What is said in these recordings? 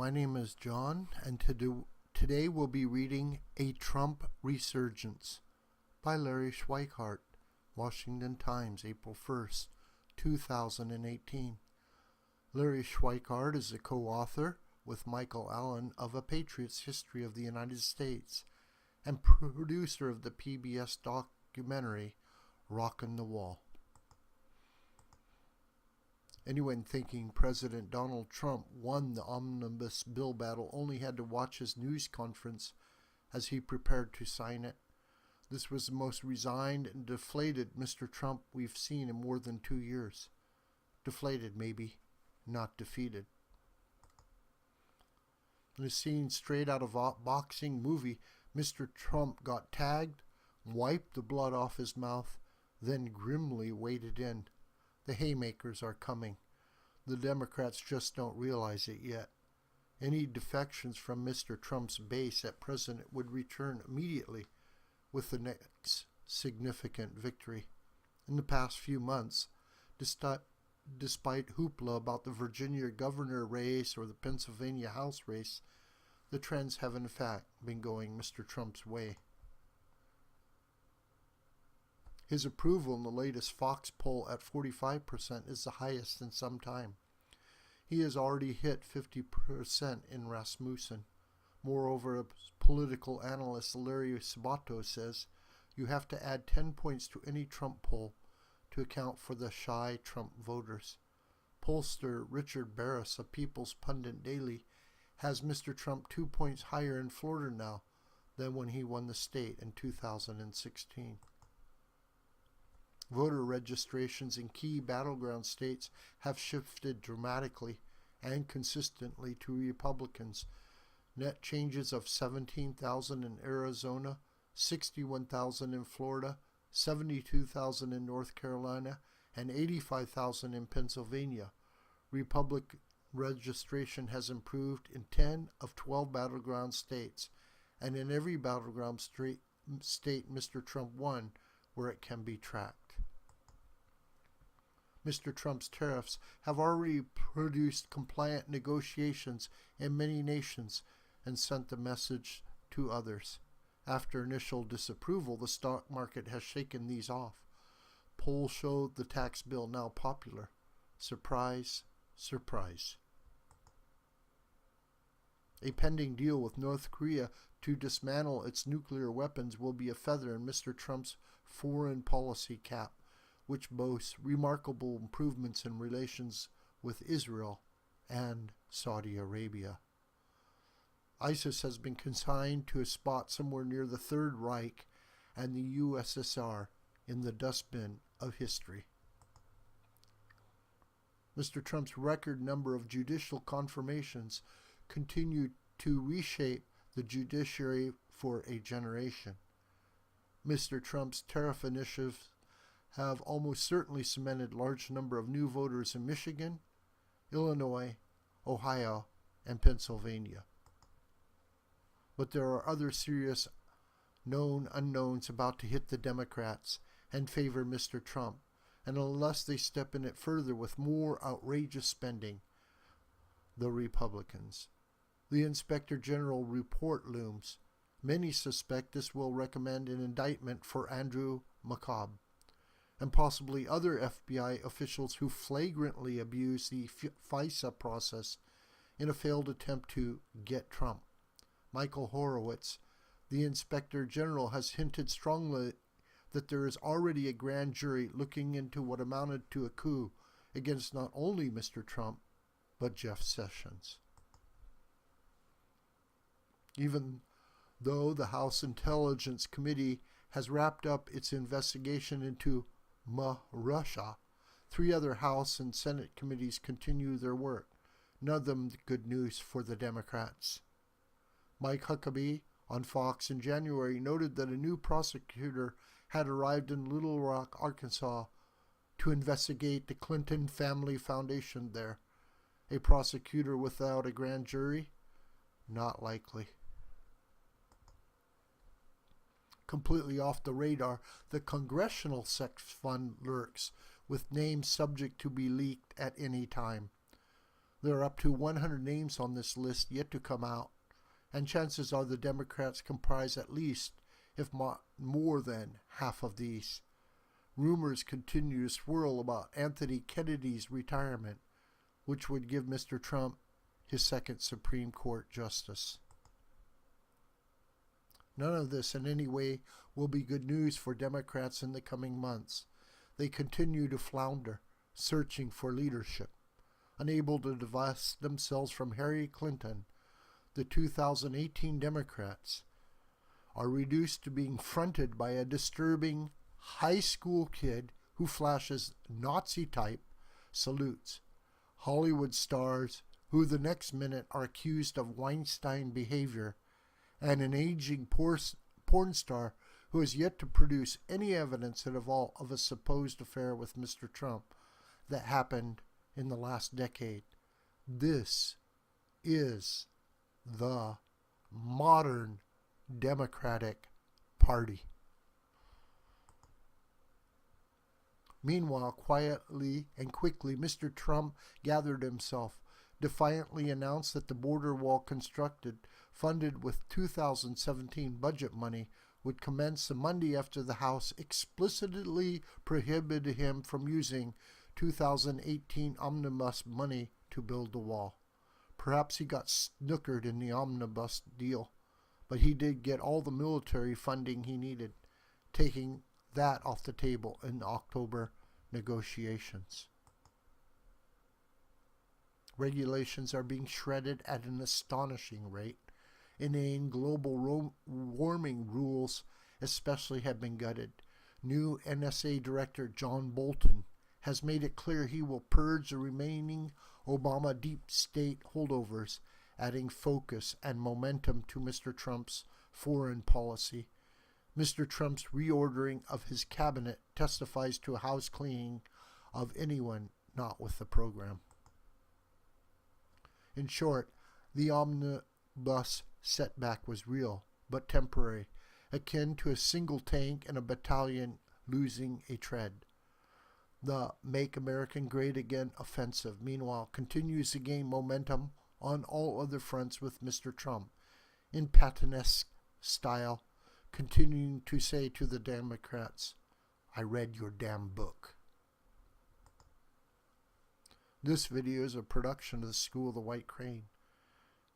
my name is John, and today we'll be reading A Trump Resurgence by Larry Schweikart, Washington Times, April 1st, 2018. Larry Schweikart is a co-author with Michael Allen of A Patriot's History of the United States and producer of the PBS documentary Rockin' the Wall. Anyone thinking President Donald Trump won the Omnibus bill battle only had to watch his news conference as he prepared to sign it. This was the most resigned and deflated Mr. Trump we've seen in more than 2 years. Deflated, maybe, not defeated. In a scene straight out of a boxing movie, Mr. Trump got tagged, wiped the blood off his mouth, then grimly waded in. The haymakers are coming. The Democrats just don't realize it yet. Any defections from Mr. Trump's base at present would return immediately with the next significant victory. In the past few months, despite hoopla about the Virginia governor race or the Pennsylvania House race, the trends have in fact been going Mr. Trump's way. His approval in the latest Fox poll at 45% is the highest in some time. He has already hit 50% in Rasmussen. Moreover, political analyst Larry Sabato says you have to add 10 points to any Trump poll to account for the shy Trump voters. Pollster Richard Barris of People's Pundit Daily has Mr. Trump 2 points higher in Florida now than when he won the state in 2016. Voter registrations in key battleground states have shifted dramatically and consistently to Republicans. Net changes of 17,000 in Arizona, 61,000 in Florida, 72,000 in North Carolina, and 85,000 in Pennsylvania. Republican registration has improved in 10 of 12 battleground states, and in every battleground state Mr. Trump won where it can be tracked. Mr. Trump's tariffs have already produced compliant negotiations in many nations and sent the message to others. After initial disapproval, the stock market has shaken these off. Polls show the tax bill now popular. Surprise, surprise. A pending deal with North Korea to dismantle its nuclear weapons will be a feather in Mr. Trump's foreign policy cap, which boasts remarkable improvements in relations with Israel and Saudi Arabia. ISIS has been consigned to a spot somewhere near the Third Reich and the USSR in the dustbin of history. Mr. Trump's record number of judicial confirmations continue to reshape the judiciary for a generation. Mr. Trump's tariff initiatives have almost certainly cemented large number of new voters in Michigan, Illinois, Ohio, and Pennsylvania. But there are other serious known unknowns about to hit the Democrats and favor Mr. Trump, and unless they step in it further with more outrageous spending, the Republicans. The Inspector General report looms. Many suspect this will recommend an indictment for Andrew McCabe and possibly other FBI officials who flagrantly abuse the FISA process in a failed attempt to get Trump. Michael Horowitz, the Inspector General, has hinted strongly that there is already a grand jury looking into what amounted to a coup against not only Mr. Trump, but Jeff Sessions. Even though the House Intelligence Committee has wrapped up its investigation into Russia, 3 other House and Senate committees continue their work. None of them good news for the Democrats. Mike Huckabee on Fox in January noted that a new prosecutor had arrived in Little Rock, Arkansas, to investigate the Clinton Family Foundation there. A prosecutor without a grand jury? Not likely. Completely off the radar, the Congressional Sex Fund lurks, with names subject to be leaked at any time. There are up to 100 names on this list yet to come out, and chances are the Democrats comprise at least, if not more than, half of these. Rumors continue to swirl about Anthony Kennedy's retirement, which would give Mr. Trump his second Supreme Court justice. None of this in any way will be good news for Democrats in the coming months. They continue to flounder, searching for leadership. Unable to divest themselves from Hillary Clinton, the 2018 Democrats are reduced to being fronted by a disturbing high school kid who flashes Nazi-type salutes, Hollywood stars who the next minute are accused of Weinstein behavior, and an aging porn star who has yet to produce any evidence at all of a supposed affair with Mr. Trump that happened in the last decade. This is the modern Democratic Party. Meanwhile, quietly and quickly, Mr. Trump gathered himself, defiantly announced that the border wall constructed, funded with 2017 budget money, would commence the Monday after the House explicitly prohibited him from using 2018 Omnibus money to build the wall. Perhaps he got snookered in the Omnibus deal, but he did get all the military funding he needed, taking that off the table in the October negotiations. Regulations are being shredded at an astonishing rate. Inane global warming rules especially have been gutted. New NSA Director John Bolton has made it clear he will purge the remaining Obama deep state holdovers, adding focus and momentum to Mr. Trump's foreign policy. Mr. Trump's reordering of his cabinet testifies to a house cleaning of anyone not with the program. In short, the Omnibus setback was real, but temporary, akin to a single tank and a battalion losing a tread. The Make America Great Again offensive, meanwhile, continues to gain momentum on all other fronts with Mr. Trump, in Pattonesque-style, continuing to say to the Democrats, "I read your damn book." This video is a production of the School of the White Crane.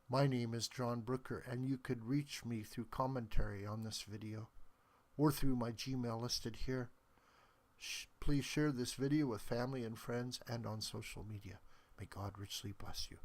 My name is John Brooker, and you could reach me through commentary on this video or through my Gmail listed here. Please share this video with family and friends and on social media. May God richly bless you.